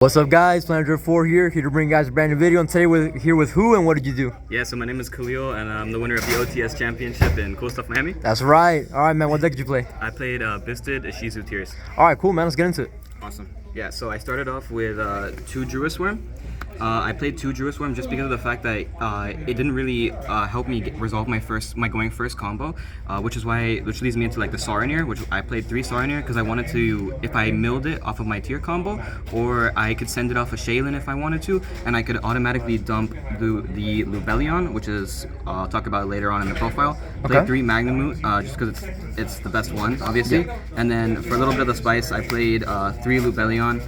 What's up, guys? Planet4 here to bring you guys a brand new video. And today we're here with who and what did you do? Yeah, so my name is Khalil and I'm the winner of the OTS Championship in Cool Stuff Miami. That's right. All right, man. What deck did you play? I played Bystial, Ishizu, Tears. All right, cool, man. Let's get into it. Awesome. Yeah, so I started off with 2 Druid Swarm. I played 2 Druid Swarm just because of the fact that it didn't really help me resolve my going first combo, which leads me into like the Saronir, which I played 3 Saronir because I wanted to, if I milled it off of my tier combo, or I could send it off a Shaylin if I wanted to, and I could automatically dump the Lubellion, which is I'll talk about it later on in the profile. Played 3 Magnamute just because it's the best one, obviously. Yeah. And then for a little bit of the spice, I played 3 Lubellion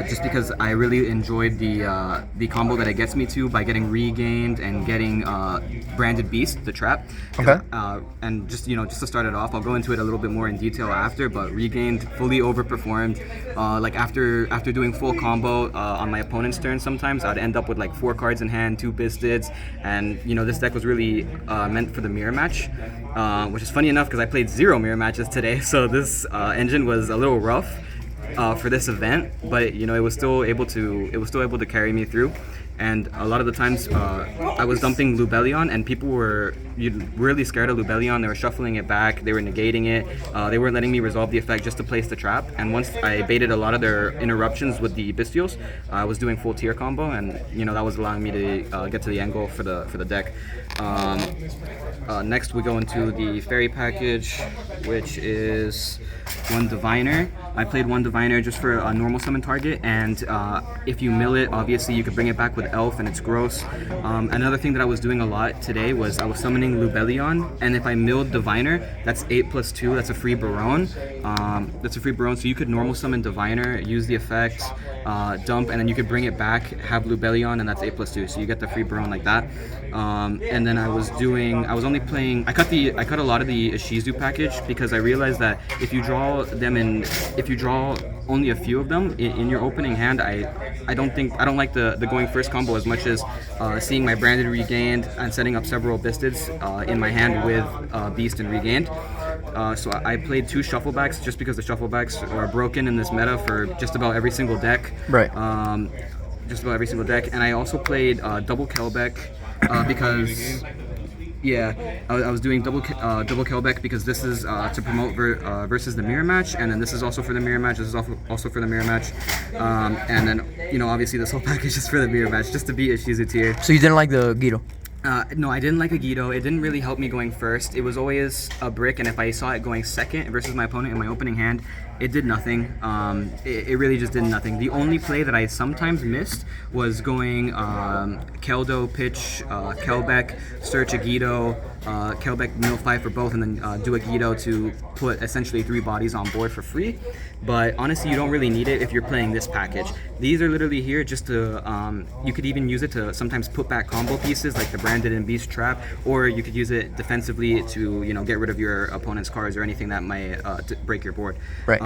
just because I really enjoyed the combo that it gets me to by getting regained and getting branded beast, the trap. Okay. And just to start it off, I'll go into it a little bit more in detail after, but regained fully overperformed. Like after doing full combo on my opponent's turn, sometimes I'd end up with like 4 cards in hand, 2 Bistids, and this deck was really meant for the mirror match, which is funny enough because I played 0 mirror matches today, so this engine was a little rough for this event, but it was still able to carry me through. And a lot of the times I was dumping Lubellion and people were really scared of Lubellion. They were shuffling it back, they were negating it, they weren't letting me resolve the effect just to place the trap. And once I baited a lot of their interruptions with the Bystials, I was doing full tier combo, and that was allowing me to get to the end goal for the deck. Next we go into the fairy package, which is 1 Diviner. I played 1 Diviner just for a normal summon target, and if you mill it, obviously you could bring it back with Elf, and it's gross. Another thing that I was doing a lot today was I was summoning Lubellion, and if I milled Diviner, that's 8+2, that's a free Baronne. So you could normal summon Diviner, use the effect, dump, and then you could bring it back, have Lubellion, and that's 8+2, so you get the free Baronne like that. And then I cut a lot of the Ishizu package because I realized that if you draw only a few of them in your opening hand, I don't like the going first combo as much as seeing my branded regained and setting up several Bistids in my hand with Beast and regained. So I played 2 Shufflebacks just because the Shufflebacks are broken in this meta for just about every single deck. Right. Just about every single deck, and I also played double Kelbeck because. Yeah, I was doing double Kelbeck because this is to promote versus the mirror match, and then this is also for the mirror match. This is also for the mirror match, and then obviously this whole package is for the mirror match just to beat Ishizu tier. So you didn't like the Guido? No, I didn't like a Yugioh. It didn't really help me going first. It was always a brick, and if I saw it going second versus my opponent in my opening hand, it did nothing. It really just did nothing. The only play that I sometimes missed was going Keldo, pitch, Kelbeck, search a Yugioh, Kelbeck mill 5 for both, and then do a Yugioh to put essentially 3 bodies on board for free. But honestly, you don't really need it if you're playing this package. These are literally here just to, you could even use it to sometimes put back combo pieces like the Branded and Beast Trap, or you could use it defensively to, get rid of your opponent's cards or anything that might break your board. Right.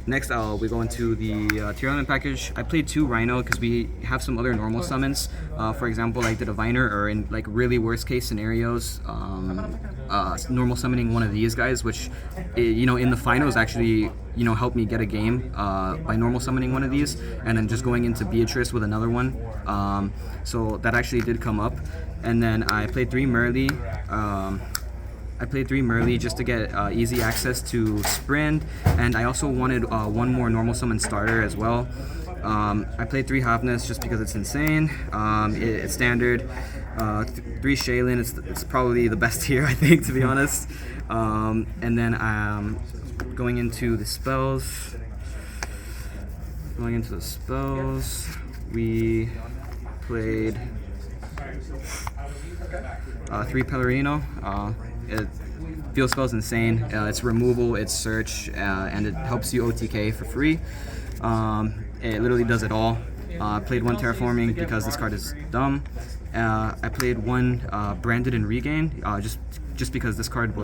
Next, we go into the Tearlaments package. I played 2 Rhino because we have some other normal summons. For example, like the Diviner, or in like really worst case scenarios, normal summoning one of these guys, which in the finals actually helped me get a game by normal summoning one of these, and then just going into Beatrice with another one. So that actually did come up, and then I played 3 Merly. I played 3 Merly just to get easy access to Sprint, and I also wanted 1 more normal summon starter as well. I played 3 Hafness just because it's insane. It's standard. 3 Shaylin, it's probably the best here, I think, to be honest. And then going into the spells. We played 3 Pellerino. Field Spell's insane. It's removal, it's search, and it helps you OTK for free. It literally does it all. I played 1 Terraforming because this card is dumb. I played 1 Branded and Regain just because this card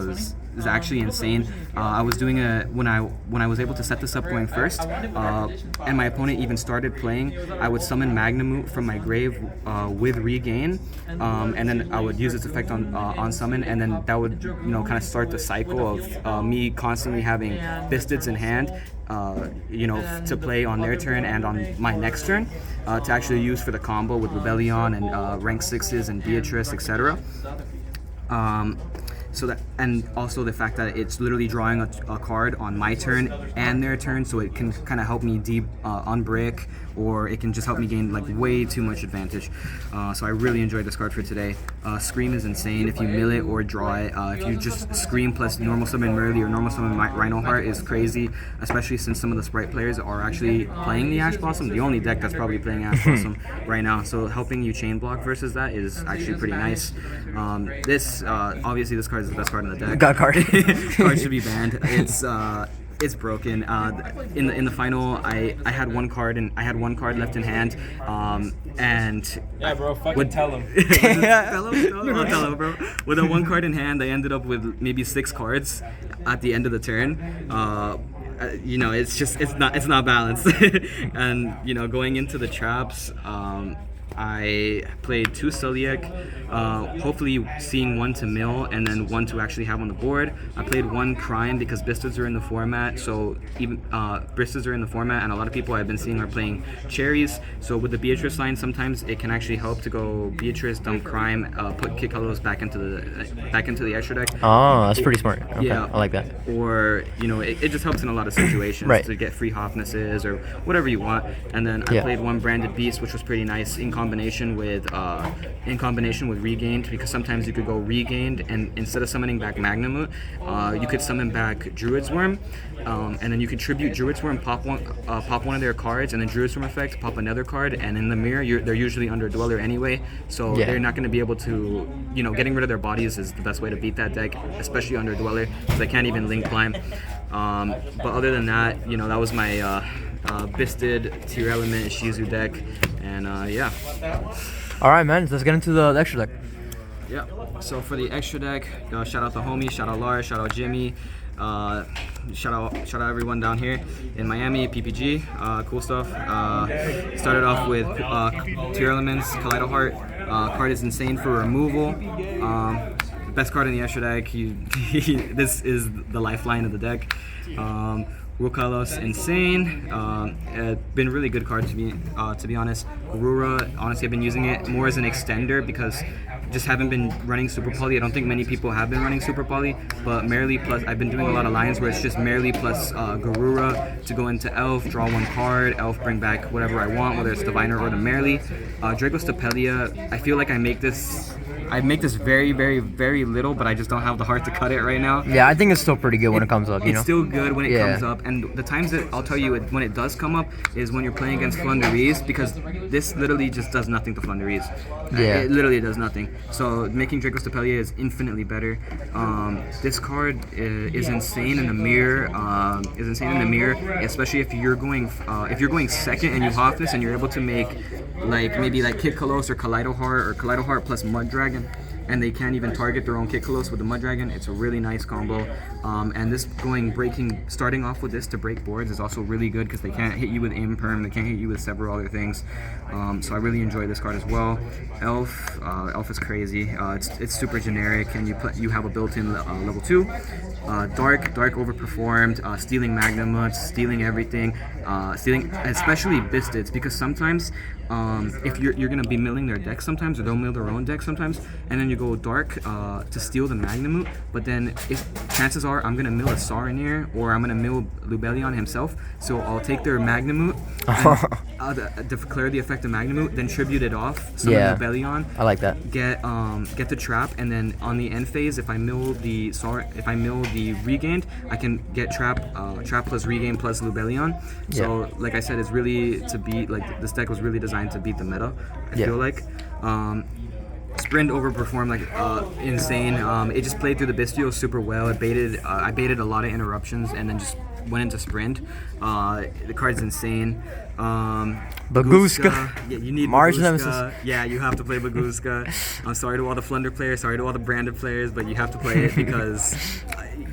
is actually insane. I was doing when I was able to set this up going first, and my opponent even started playing, I would summon Magnamute from my grave with Regain, and then I would use its effect on summon, and then that would kind of start the cycle of me constantly having Bistids in hand, to play on their turn and on my next turn, to actually use for the combo with Rebellion and rank 6s and Beatrice, etc. So that, and also the fact that it's literally drawing a card on my turn and their turn, so it can kind of help me unbrick, or it can just help me gain like way too much advantage. So I really enjoyed this card for today. Scream is insane if you mill it or draw it. If you just Scream plus normal summon Merly or normal summon Rhino Heart is crazy, especially since some of the Sprite players are actually playing the Ash Blossom, the only deck that's probably playing Ash Blossom right now. So helping you chain block versus that is actually pretty nice. Obviously this card is the best card in the deck. God card. Card should be banned. It's broken. In the final, I had one card left in hand, and yeah, bro, fucking tell him. Tell him, bro. With a one card in hand, I ended up with maybe 6 cards at the end of the turn. It's not balanced. And going into the traps, I played 2 Celiac, hopefully seeing 1 to mill and then 1 to actually have on the board. I played 1 Crime because Bisteds are in the format, so even Bisteds are in the format, and a lot of people I've been seeing are playing Cherries. So with the Beatrice line, sometimes it can actually help to go Beatrice, dump Crime, put Kid Colors back into the extra deck. Oh, that's pretty smart. Okay, yeah, I like that. Or it just helps in a lot of situations Right. to get free Hoffnesses or whatever you want. And then I played 1 Branded Beast, which was pretty nice in combination with Regained, because sometimes you could go Regained and instead of summoning back Magnamut, you could summon back Druid's Worm, and then you can tribute Druid's Worm, pop one of their cards, and then Druid's Worm effect, pop another card, and in the mirror they're usually under Dweller anyway, so they're not going to be able to, getting rid of their bodies is the best way to beat that deck, especially under Dweller, because they can't even link climb. But other than that, that was my Bisted Tearlaments Ishizu deck, and yeah. All right, man. Let's get into the extra deck. Yeah. So for the extra deck, shout out the homies, shout out Lars, shout out Jimmy, shout out everyone down here in Miami, PPG, cool stuff. Started off with Tearlaments, Kaleido Heart. Card is insane for removal. Best card in the extra deck. This is the lifeline of the deck. Rukalos, insane. Been really good card to be honest. Garura, honestly, I've been using it more as an extender because just haven't been running Super Poly. I don't think many people have been running Super Poly, but Merely plus, I've been doing a lot of lines where it's just Merely plus Garura to go into Elf, draw 1 card, Elf bring back whatever I want, whether it's Diviner or the Merely. Draco Stapelia, I feel like I make this very, very, very little, but I just don't have the heart to cut it right now. Yeah, I think it's still pretty good when it comes up, It's still good when it comes up, and the times that I'll tell you when it does come up is when you're playing against Flunderees, because this literally just does nothing to Flunderees. Yeah. It literally does nothing. So making Draco Stapelia is infinitely better. This card is insane in the mirror. Especially if you're going second and you Hoffness and you're able to make maybe Kid Kolos or Kaleido Heart plus Mud Dragon, and they can't even target their own Kid Kolos with the Mud Dragon. It's a really nice combo. And this starting off with this to break boards is also really good because they can't hit you with Imperm, they can't hit you with several other things. So I really enjoy this card as well. Elf is crazy. It's super generic, and you have a built-in level 2. Dark overperformed, stealing Magnamuts, stealing everything, stealing especially Bisteds, because sometimes if you're gonna be milling their deck sometimes, or they'll mill their own deck sometimes, and then you go Dark to steal the Magnamut, but then chances are I'm gonna mill a Saronir or I'm gonna mill Lubellion himself, so I'll take their Magnamut and declare the effect of Magnamut, then tribute it off, summon Lubellion. I like that. Get the trap, and then on the end phase, if I mill the Regained, I can get trap plus Regain plus Lubellion. So like I said, it's really to beat, this deck was really designed to beat the meta, I feel like. Sprint overperformed insane. It just played through the Bystial super well. I baited a lot of interruptions and then just went into Sprint. The card's insane. Baguska. Yeah, you need Mars Baguska. Nemesis. Yeah, you have to play Baguska. I'm sorry to all the Flunder players, sorry to all the Branded players, but you have to play it because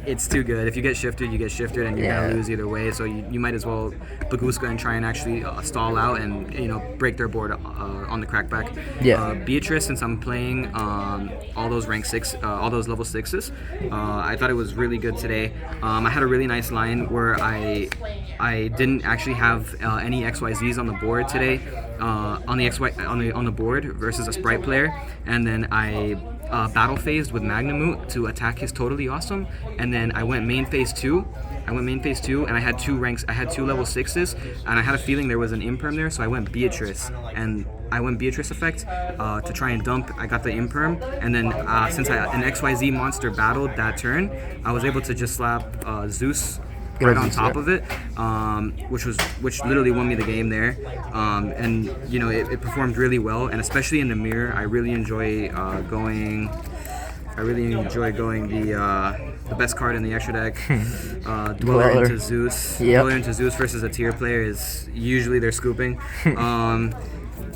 it's too good. If you get shifted, you get shifted, and you're gonna lose either way. So you might as well Baguska and try and actually stall out and break their board on the crackback. Beatrice, since I'm playing all those rank 6, all those level 6s, I thought it was really good today. I had a really nice line where I didn't actually have any XYZs on the board today, on the board versus a Sprite player, and then I battle phased with Magnamoot to attack his Totally Awesome, and then I went main phase 2. And I had 2 ranks. I had 2 level 6s, and I had a feeling there was an imperm there, so I went Beatrice, and I went Beatrice effect to try and dump. I got the imperm, and then since an XYZ monster battled that turn, I was able to just slap Zeus right on top of it, which literally won me the game there. And it performed really well, and especially in the mirror, I really enjoy going the best card in the extra deck. Dweller into Zeus. Dweller into Zeus versus a tier player is usually they're scooping.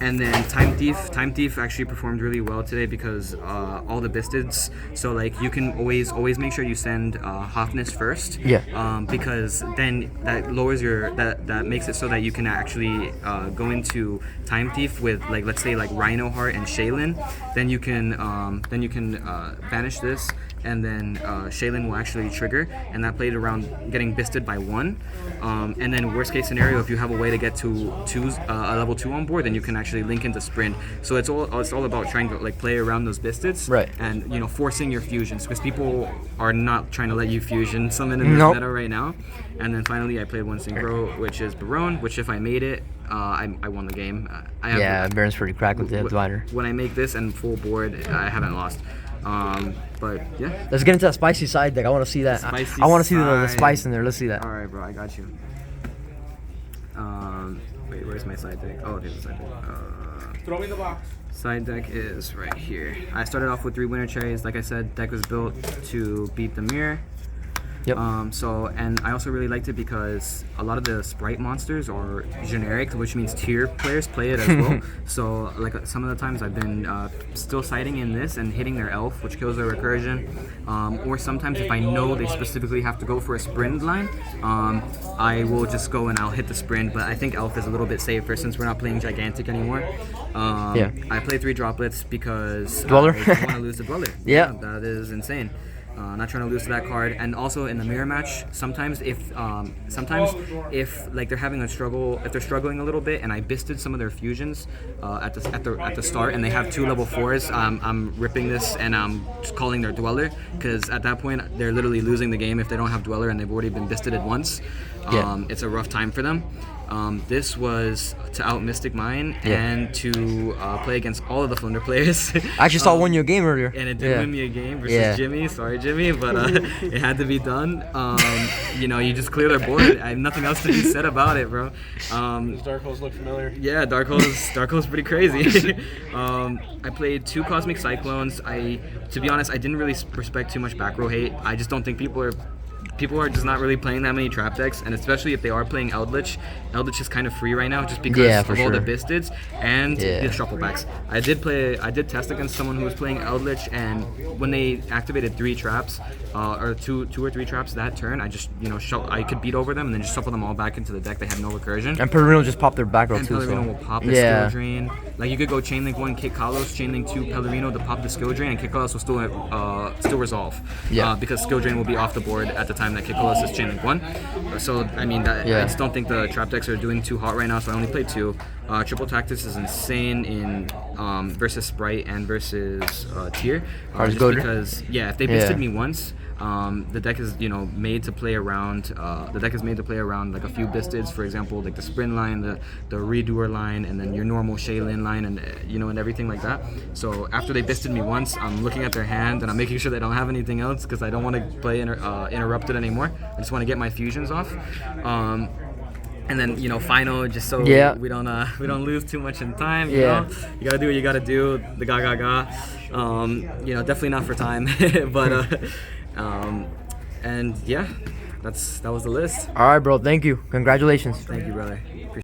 And then Time Thief actually performed really well today because all the Bistids. So like you can always make sure you send Hofness first. Because then that lowers that makes it so that you can actually go into Time Thief with like, let's say like Rhino Heart and Shaylin. Then you can banish this, and then Shaylin will actually trigger, and that played around getting Bisted by 1. And then worst case scenario, if you have a way to get to a level 2 on board, then you can actually link into sprint. So it's all about trying to like play around those Bistids, and forcing your fusions, because people are not trying to let you fusion summon in this meta right now. And then finally I played one synchro, which is Barone, which if I made it, I won the game. Baron's pretty cracked with the diviner. When I make this and full board, I haven't lost. But yeah. Let's get into that spicy side deck. I want to see that. I want to see the spice in there. Let's see that. All right, bro. I got you. Wait, where's my side deck? Oh, there's the side deck. Throw me the box. Side deck is right here. I started off with 3 winter cherries. Like I said, deck was built to beat the mirror. And I also really liked it because a lot of the Sprite monsters are generic, which means tier players play it as well. So like some of the times I've been still siding in this and hitting their elf, which kills their recursion. Or sometimes if I know they specifically have to go for a sprint line, I will just go and I'll hit the sprint. But I think elf is a little bit safer since we're not playing gigantic anymore. I play 3 droplets because Dweller. I don't want to lose the Dweller. That is insane. Not trying to lose to that card. And also in the mirror match, sometimes if like they're having a struggle, if they're struggling a little bit, and I bisted some of their fusions at the start, and they have 2 level 4s, I'm ripping this and I'm just calling their Dweller, because at that point they're literally losing the game if they don't have Dweller and they've already been bisted once. It's a rough time for them. This was to out Mystic Mine and to play against all of the Flunder players. I actually saw won you a game earlier. And it did win me a game versus Jimmy. Sorry, Jimmy, but it had to be done. You just clear their board. I have nothing else to be said about it, bro. Does Dark Holes look familiar? Yeah, Dark Hole's pretty crazy. I played 2 Cosmic Cyclones. To be honest, I didn't really respect too much back row hate. I just don't think people are just not really playing that many trap decks, and especially if they are playing Eldritch. Eldritch is kind of free right now just because of all the Bistids and the shufflebacks. I did test against someone who was playing Eldritch, and when they activated 3 traps, or two or three traps that turn, I just I could beat over them and then just shuffle them all back into the deck. They had no recursion. And Pellerino just popped their back row and too. Pellerino will pop the skill drain. Like you could go chain link 1, kick Kalos, chain link 2, Pellerino to pop the skill drain, and kick Kalos will still resolve. Because skill drain will be off the board at the time that Kikolos is chain link 1. So I mean I just don't think the trap decks are doing too hot right now, so I only played 2. Triple Tactics is insane in versus Sprite and versus Tier. Just because if they bisted me once, the deck is made to play around. The deck is made to play around like a few Bistids, for example, like the Sprint line, the Redoer line, and then your normal Shaylin line, and and everything like that. So after they bisted me once, I'm looking at their hand and I'm making sure they don't have anything else because I don't want to play interrupted anymore. I just want to get my fusions off. And then final, just so we don't lose too much in time. You gotta do what you gotta do. The ga. Definitely not for time, but and that was the list. All right, bro. Thank you. Congratulations. Thank you, brother.